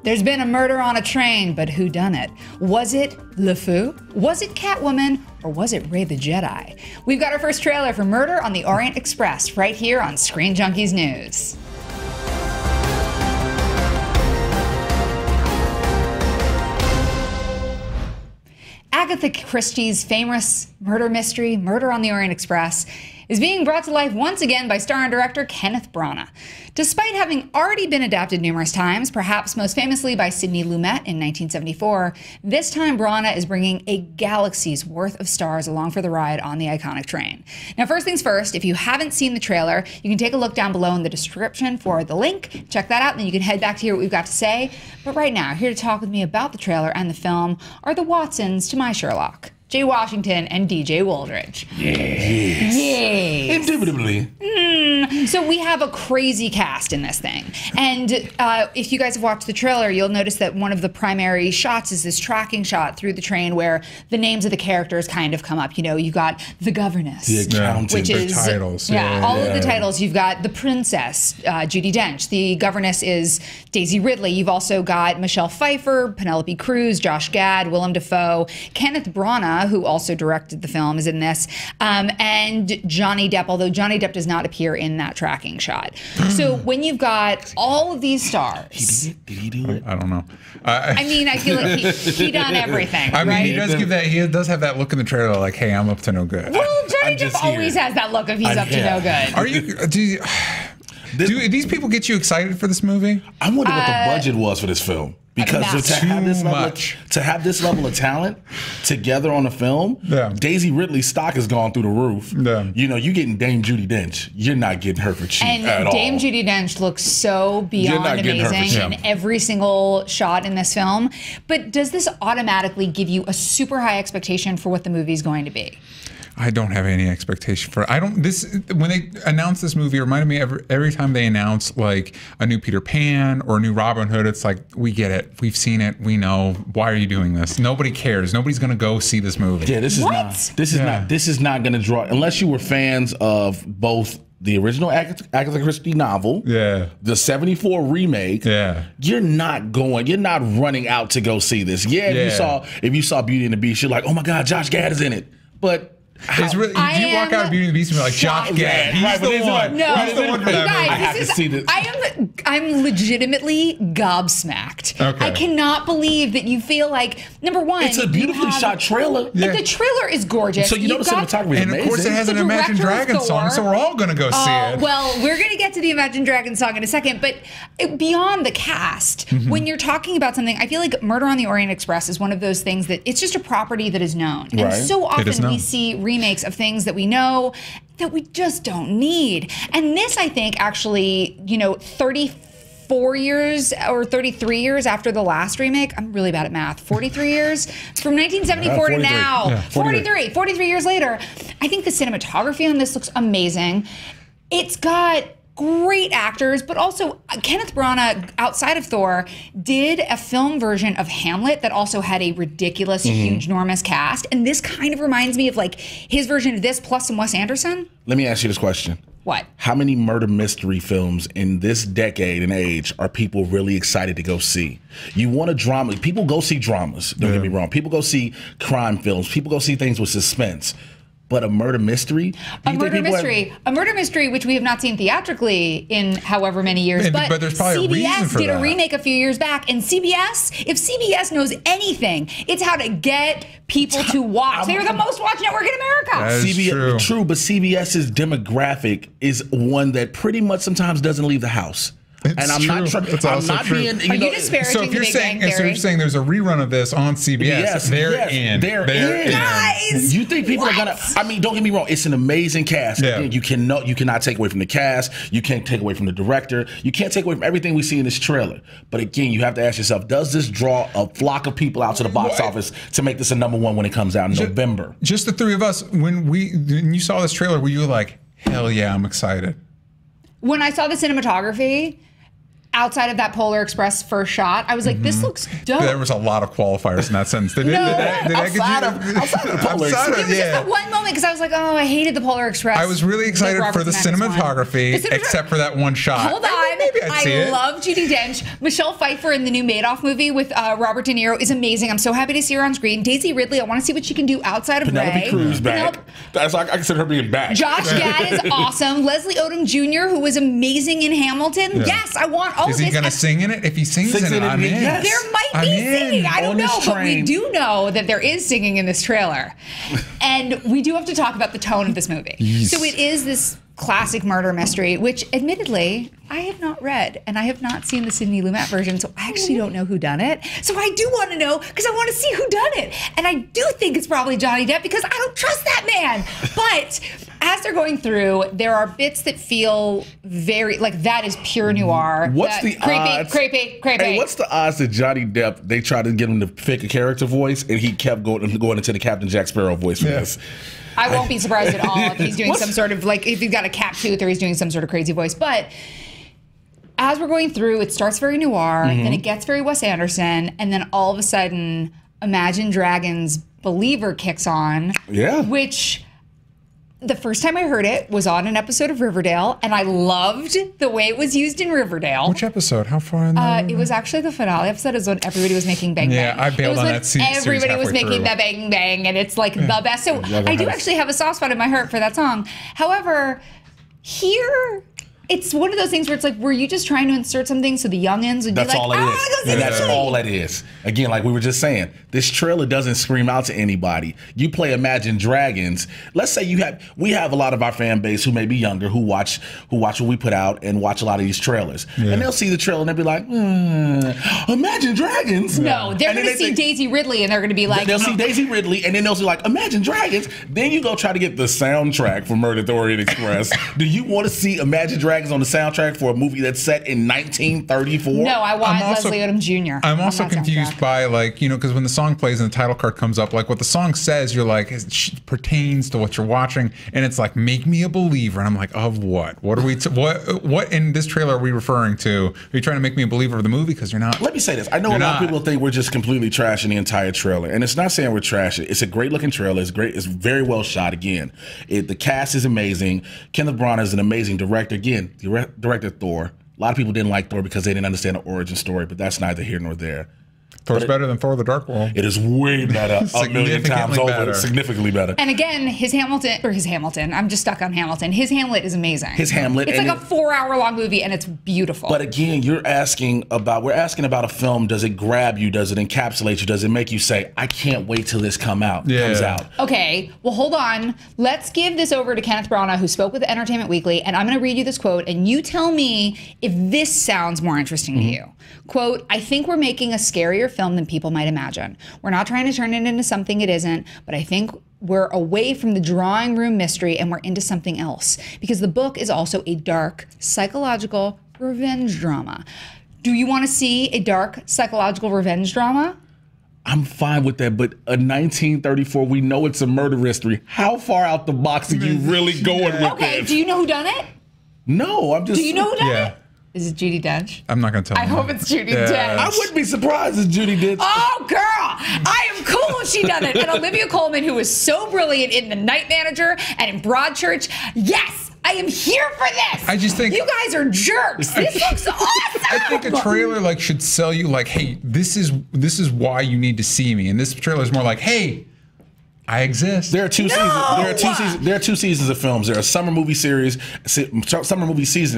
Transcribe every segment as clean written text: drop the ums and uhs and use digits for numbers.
There's been a murder on a train, but who done it? Was it LeFou? Was it Catwoman? Or was it Rey the Jedi? We've got our first trailer for Murder on the Orient Express right here on Screen Junkies News. Agatha Christie's famous murder mystery, Murder on the Orient Express, is being brought to life once again by star and director Kenneth Branagh. Despite having already been adapted numerous times, perhaps most famously by Sidney Lumet in 1974, this time Branagh is bringing a galaxy's worth of stars along for the ride on the iconic train. Now, first things first, if you haven't seen the trailer, you can take a look down below in the description for the link. Check that out, and then you can head back to hear what we've got to say. But right now, here to talk with me about the trailer and the film are the Watsons to my Sherlock, Jay Washington and DJ Wooldridge. Yes. Yes. Indubitably. So we have a crazy cast in this thing. And if you guys have watched the trailer, you'll notice that one of the primary shots is this tracking shot through the train where the names of the characters kind of come up. You know, you've got the governess, the accountant, which is the titles. All of the titles. You've got the princess, Judi Dench. The governess is Daisy Ridley. You've also got Michelle Pfeiffer, Penelope Cruz, Josh Gad, Willem Dafoe, Kenneth Branagh, who also directed the film, is in this, and Johnny Depp, although Johnny Depp does not appear in that tracking shot. So when you've got all of these stars... Did he do it? I don't know. I mean, I feel like he done everything, I mean, right? he does give that. He does have that look in the trailer, like, "Hey, I'm up to no good." Well, Johnny Depp always has that look if he's up to no good. Are you? Do these people get you excited for this movie? I wonder what the budget was for this film. Because to have this level of talent together on a film, Daisy Ridley's stock has gone through the roof. You know, you're getting Dame Judi Dench. You're not getting her for cheap at all. And Dame Judi Dench looks so beyond amazing in every single shot in this film. But does this automatically give you a super high expectation for what the movie's going to be? I don't have any expectation for it. This when they announced this movie, it reminded me every time they announce like a new Peter Pan or a new Robin Hood, it's like, we get it, we've seen it, we know. Why are you doing this? Nobody cares. Nobody's gonna go see this movie. Yeah, this is not gonna draw, unless you were fans of both the original Agatha Christie novel, the '74 remake. You're not running out to go see this. If you saw Beauty and the Beast, you're like, oh my God, Josh Gad is in it. But it's really, you walk out of Beauty and the Beast and be like, Josh Gad, he's the one. No, he's the one for that movie. I have to see this. I'm legitimately gobsmacked. Okay. I cannot believe that you feel like, number one, it's a beautifully shot trailer. The trailer is gorgeous. So you know the cinematography is amazing. And of course it has an Imagine Dragons song, so we're all going to go see it. Well, we're going to get to the Imagine Dragons song in a second, but beyond the cast, when you're talking about something, I feel like Murder on the Orient Express is one of those things that it's just a property that is known. And so often we see remakes of things that we know that we just don't need. And this, I think, actually, 34 years or 33 years after the last remake, I'm really bad at math, 43 years, from 1974 to now, 43 years later, I think the cinematography on this looks amazing. It's got great actors, but also Kenneth Branagh, outside of Thor, did a film version of Hamlet that also had a ridiculous, huge, enormous cast. And this kind of reminds me of like his version of this plus some Wes Anderson. Let me ask you this question. What? How many murder mystery films in this decade and age are people really excited to go see? You want a drama. People go see dramas. Don't get me wrong. People go see crime films. People go see things with suspense. But a murder mystery? A murder mystery, which we have not seen theatrically in however many years. But there's probably CBS did a remake a few years back, and CBS, if CBS knows anything, it's how to get people to watch. They are the most watched network in America. That is true, but CBS's demographic is one that pretty much sometimes doesn't leave the house. And I'm not being. Are you disparaging so if you're saying, there's a rerun of this on CBS, they're in. Guys, you think people are gonna? I mean, don't get me wrong. It's an amazing cast. Again, you cannot take away from the cast. You can't take away from the director. You can't take away from everything we see in this trailer. But again, you have to ask yourself: does this draw a flock of people out to the box office to make this a #1 when it comes out in November? Just the three of us. When you saw this trailer, were you like, hell yeah, I'm excited? When I saw the cinematography, outside of that Polar Express first shot, I was like, this looks dope. There was a lot of qualifiers in that sentence. Outside of the Polar Express. It was just that one moment because I was like, oh, I hated the Polar Express. I was really excited for the cinematography, except for that one shot. Hold on. maybe I'd see it. I love Judi Dench. Michelle Pfeiffer in the new Madoff movie with Robert De Niro is amazing. I'm so happy to see her on screen. Daisy Ridley, I want to see what she can do outside of Penelope Cruz back. That's like I consider her being back. Josh Gad is awesome. Leslie Odom Jr., who was amazing in Hamilton. Yeah. Yes, I want all of this. Is he going to sing in it? If he sings in it, I'm in. Yes. There might be singing. I don't know, but we do know that there is singing in this trailer. And we do have to talk about the tone of this movie. Yes. So it is this classic murder mystery, which admittedly I have not read, and I have not seen the Sidney Lumet version, so I actually don't know who done it. So I do want to know, because I want to see who done it. And I do think it's probably Johnny Depp, because I don't trust that man. But as they're going through, there are bits that feel very, like, that is pure noir. What's the odds? Creepy. Hey, what's the odds that Johnny Depp, they tried to get him to fake a character voice, and he kept going into the Captain Jack Sparrow voice for this? I won't be surprised at all if he's doing some sort of, like, if he's got a cat tooth or he's doing some sort of crazy voice. But as we're going through, it starts very noir, then it gets very Wes Anderson, and then all of a sudden, Imagine Dragons Believer kicks on. Yeah. Which, the first time I heard it was on an episode of Riverdale, and I loved the way it was used in Riverdale. Which episode? How far in there? It was actually the finale episode. Is when everybody was making bang bang. Yeah, I bailed on that series. Everybody was making that bang bang, and it's like the best. So I do actually have a soft spot in my heart for that song. However, here, it's one of those things where it's like, were you just trying to insert something so the youngins would be like, that's all it is. And that's all it is. Again, like we were just saying, this trailer doesn't scream out to anybody. You play Imagine Dragons. Let's say we have a lot of our fan base who may be younger, who watch what we put out and watch a lot of these trailers. Yeah. And they'll see the trailer and they'll be like, Imagine Dragons. No, they're going to see Daisy Ridley and they're going to be like, they'll see Daisy Ridley and then they'll see like, Imagine Dragons. Then you go try to get the soundtrack for Murder at the Orient Express. Do you want to see Imagine Dragons on the soundtrack for a movie that's set in 1934? No, I want Leslie Odom Jr. I'm also confused by, like, you know, because when the song plays and the title card comes up, like what the song says, you're like, it pertains to what you're watching, and it's like, make me a believer. And I'm like, of what? What are we? What in this trailer are we referring to? Are you trying to make me a believer of the movie? Because you're not. Let me say this. I know a lot of people think we're just completely trashing the entire trailer, and it's not saying we're trashing. It's a great looking trailer. It's great. It's very well shot. Again, the cast is amazing. Kenneth Branagh is an amazing director. Again, directed Thor. A lot of people didn't like Thor because they didn't understand the origin story, but that's neither here nor there. Thor's better than Thor: The Dark World. It is way better, a million times over, significantly better. And again, his Hamilton, I'm just stuck on Hamilton. His Hamlet is amazing. His Hamlet. It's like a 4-hour long movie and it's beautiful. But again, we're asking about a film. Does it grab you? Does it encapsulate you? Does it make you say, I can't wait till this comes out? Okay, well, hold on. Let's give this over to Kenneth Branagh, who spoke with Entertainment Weekly, and I'm going to read you this quote, and you tell me if this sounds more interesting to you. Quote, I think we're making a scarier film than people might imagine. We're not trying to turn it into something it isn't, but I think we're away from the drawing room mystery and we're into something else. Because the book is also a dark, psychological revenge drama. Do you want to see a dark, psychological revenge drama? I'm fine with that, but a 1934, we know it's a murder mystery. How far out the box are you really going with this? Okay, do you know who done it? No, I'm just... Do you know who done it? Is it Judi Dench? I'm not going to tell you. I hope it's Judi Dench. I wouldn't be surprised if Judi Dench. Oh, girl! I am cool if she done it. And Olivia Colman, who was so brilliant in The Night Manager and in Broadchurch. Yes! I am here for this. I just think you guys are jerks. This looks awesome. I think a trailer like should sell you like, hey, this is why you need to see me. And this trailer is more like, hey, I exist. There are two seasons. There are two seasons of films. There are summer movie season,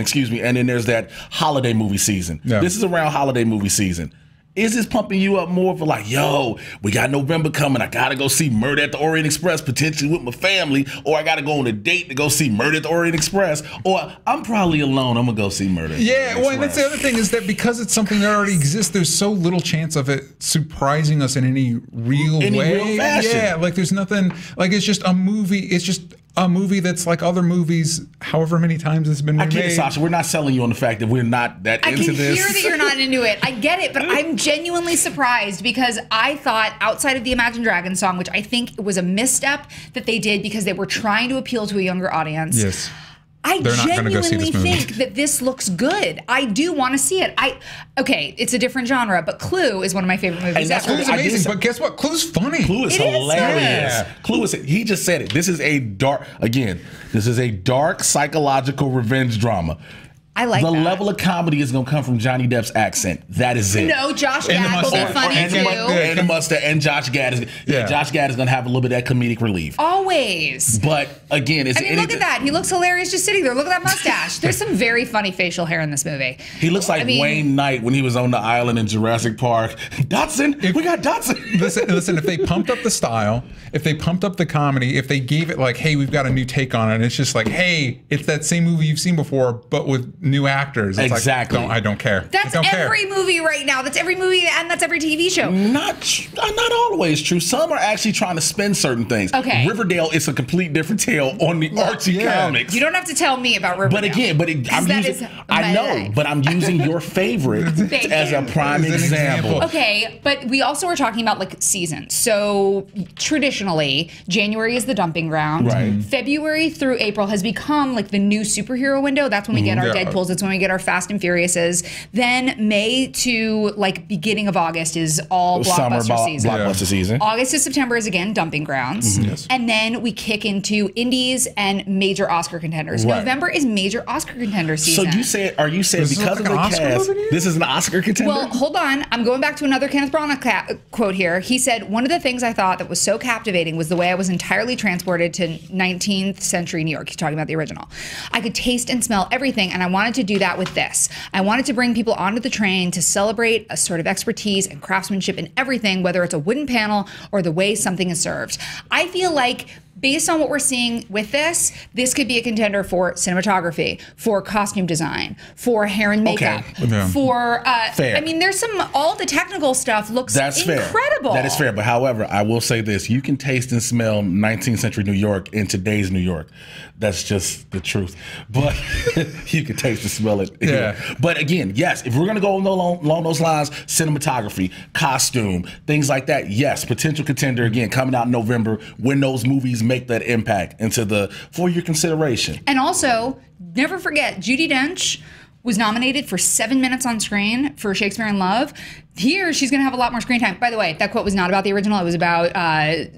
excuse me, and then there's that holiday movie season. Yeah. This is around holiday movie season. Is this pumping you up more for like, yo, we got November coming. I gotta go see Murder at the Orient Express, potentially with my family, or I gotta go on a date to go see Murder at the Orient Express, or I'm probably alone. I'm gonna go see Murder. Yeah, well, and that's the other thing is that because it's something that already exists, there's so little chance of it surprising us in any real way. Real fashion. Yeah, like there's nothing. Like it's just a movie. It's just a movie that's like other movies, however many times it's been remade. I get it, Sasha. We're not selling you on the fact that we're not that into this. I can hear that you're not into it. I get it, but I'm genuinely surprised because I thought outside of the Imagine Dragons song, which I think was a misstep that they did because they were trying to appeal to a younger audience. Yes. I genuinely think that this looks good. I do want to see it. Okay, it's a different genre, but Clue is one of my favorite movies ever. Clue's amazing, but guess what? Clue's funny. Clue is hilarious. Clue is, he just said it. This is a dark psychological revenge drama. I like the that. level of comedy is going to come from Johnny Depp's accent. That is it. No, Josh Gad will be funny too. And the mustache, and Josh Gad is Josh Gad is going to have a little bit of that comedic relief. Always. But again, it's look at that. He looks hilarious just sitting there. Look at that mustache. There's some very funny facial hair in this movie. He looks like Wayne Knight when he was on the island in Jurassic Park. Dotson, we got Dotson. Listen, if they pumped up the style, if they pumped up the comedy, if they gave it like, hey, we've got a new take on it, and it's just like, hey, it's that same movie you've seen before, but with new actors. It's exactly. Like, I don't care. That's every movie right now. That's every movie, and that's every TV show. Not always true. Some are actually trying to spin certain things. Okay. Riverdale is a complete different tale on the Archie comics. You don't have to tell me about Riverdale. But again, I'm using your favorite as a prime example. Okay, but we also are talking about like seasons. So traditionally, January is the dumping ground. Right. February through April has become like the new superhero window. That's when we get our Deadpools. It's when we get our Fast and Furiouses. Then May to like beginning of August is all blockbuster season. Blockbuster season. August to September is again dumping grounds. Yes. And then we kick into indies and major Oscar contenders. Right. November is major Oscar contender season. So are you saying because of the cast, this is an Oscar contender? Well, hold on. I'm going back to another Kenneth Branagh quote here. He said, one of the things I thought that was so captivating was the way I was entirely transported to 19th century New York. He's talking about the original. I could taste and smell everything, and I wanted to do that with this. I wanted to bring people onto the train to celebrate a sort of expertise and craftsmanship in everything, whether it's a wooden panel or the way something is served. I feel like based on what we're seeing with this could be a contender for cinematography, for costume design, for hair and makeup, for, fair. I mean, there's all the technical stuff looks incredible. That is fair. But however, I will say this, you can taste and smell 19th century New York in today's New York. That's just the truth. But you can taste and smell it. Yeah. But again, yes, if we're going to go along those lines, cinematography, costume, things like that, yes, potential contender again, coming out in November when those movies make that impact for your consideration. And also, never forget, Judi Dench was nominated for 7 minutes on screen for Shakespeare in Love. Here, she's going to have a lot more screen time. By the way, that quote was not about the original. It was about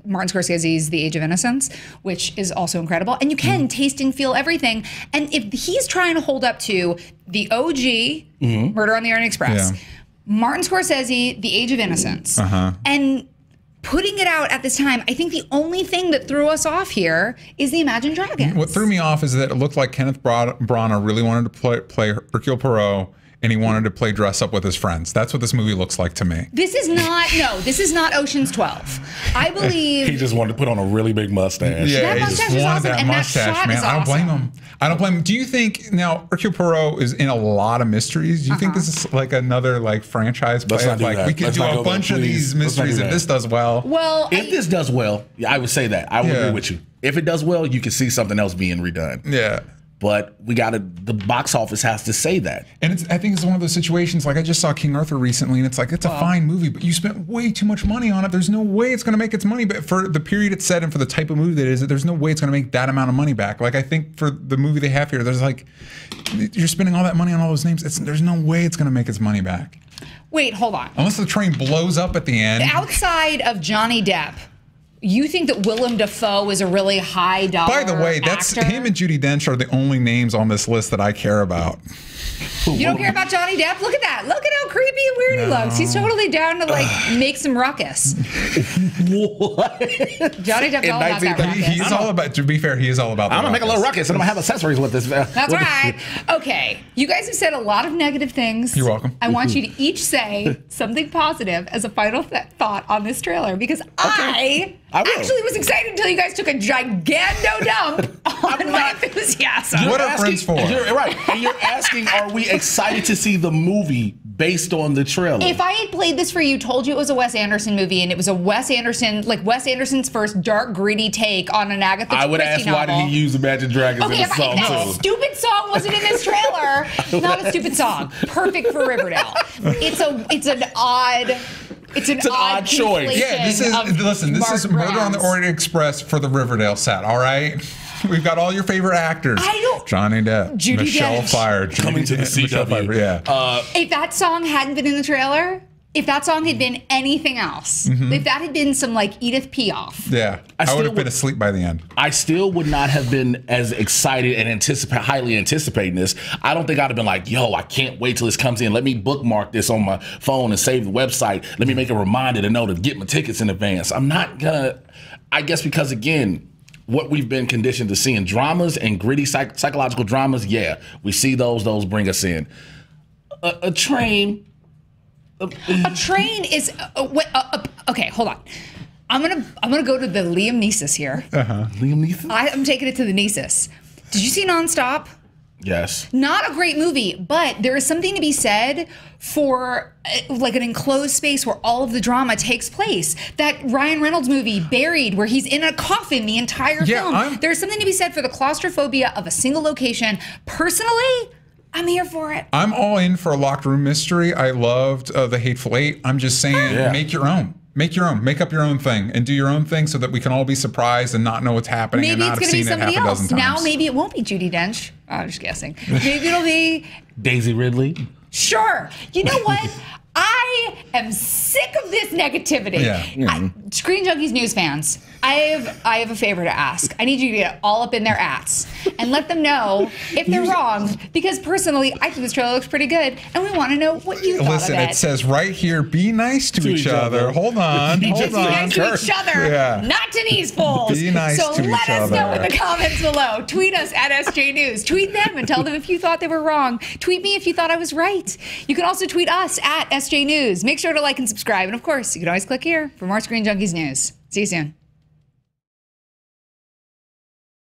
Martin Scorsese's The Age of Innocence, which is also incredible. And you can taste and feel everything. And if he's trying to hold up to the OG, Murder on the Orient Express, Martin Scorsese, The Age of Innocence, and putting it out at this time, I think the only thing that threw us off here is the Imagine Dragons. What threw me off is that it looked like Kenneth Branagh really wanted to play Hercule Poirot, and he wanted to play dress up with his friends. That's what this movie looks like to me. This is not Ocean's 12. I believe he just wanted to put on a really big mustache. Yeah, that mustache is awesome, and that shot is awesome. I don't blame him. I don't blame him. Do you think now Hercule Poirot is in a lot of mysteries? Do you think this is like another like franchise play? Like we could do a bunch of these mysteries if this does well. Well, if this does well, I would say that. I would agree with you. If it does well, you can see something else being redone. Yeah. But the box office has to say that. And I think it's one of those situations, like I just saw King Arthur recently, and it's like, it's a fine movie, but you spent way too much money on it. There's no way it's going to make its money back. For the period it's set and for the type of movie that it is, there's no way it's going to make that amount of money back. Like I think for the movie they have here, there's like, you're spending all that money on all those names. There's no way it's going to make its money back. Wait, hold on. Unless the train blows up at the end. Outside of Johnny Depp, you think that Willem Dafoe is a really high dollar By the way, actor? him and Judi Dench are the only names on this list that I care about. You don't care about Johnny Depp? Look at that. Look at how creepy and weird he looks. He's totally down to like make some ruckus. What? Johnny Depp's all about that ruckus. He's all about, to be fair, he is all about I'm going to make a little ruckus and I'm going to have accessories with this. That's right. Okay. You guys have said a lot of negative things. You're welcome. I want you to each say something positive as a final thought on this trailer because I actually was excited until you guys took a gigando dump on my enthusiasm. What are friends for? Right. And you're asking, are we excited to see the movie based on the trailer? If I had played this for you, told you it was a Wes Anderson movie, and it was a Wes Anderson's first dark, gritty take on an Agatha Christie novel. I would ask, why did he use Imagine Dragons in his song, that stupid song wasn't in this trailer. Not a stupid song. Perfect for Riverdale. It's an odd choice. Yeah, this is Murder on the Orient Express for the Riverdale set, all right? We've got all your favorite actors. Johnny Depp, Michelle Pfeiffer, coming to the CW. Yeah. If that song hadn't been in the trailer, if that song had been anything else, if that had been some like Edith Piaf. Yeah, I would have been asleep by the end. I still would not have been as excited and highly anticipating this. I don't think I'd have been like, yo, I can't wait till this comes in. Let me bookmark this on my phone and save the website. Let me make a reminder to know to get my tickets in advance. I'm not gonna, I guess because again, what we've been conditioned to see in dramas and gritty psychological dramas, yeah, we see those bring us in. A train. A train is okay. Hold on, I'm gonna go to the Liam Neeson here. Liam Neeson. I'm taking it to the Neeson. Did you see Nonstop? Yes. Not a great movie, but there is something to be said for like an enclosed space where all of the drama takes place. That Ryan Reynolds movie, Buried, where he's in a coffin the entire film. There's something to be said for the claustrophobia of a single location. Personally, I'm here for it. I'm all in for a locked room mystery. I loved The Hateful Eight. I'm just saying, make your own. Make your own. Make up your own thing and do your own thing so that we can all be surprised and not know what's happening. Maybe and it's going to be somebody else. Now maybe it won't be Judi Dench. I'm just guessing. Maybe it'll be Daisy Ridley. Sure. You know what? I am sick of this negativity. Screen Junkies news fans, I have a favor to ask. I need you to get all up in their ass and let them know if they're wrong. Because personally, I think this trailer looks pretty good, and we want to know what you thought of it. It says right here, be nice to each other. Hold on. Be nice to each other, not to these fools. Be nice to each other. So let us know in the comments below. Tweet us at SJ News. Tweet them and tell them if you thought they were wrong. Tweet me if you thought I was right. You can also tweet us at SJ News. Make sure to like and subscribe. And of course, you can always click here for more Screen Junkies news. See you soon.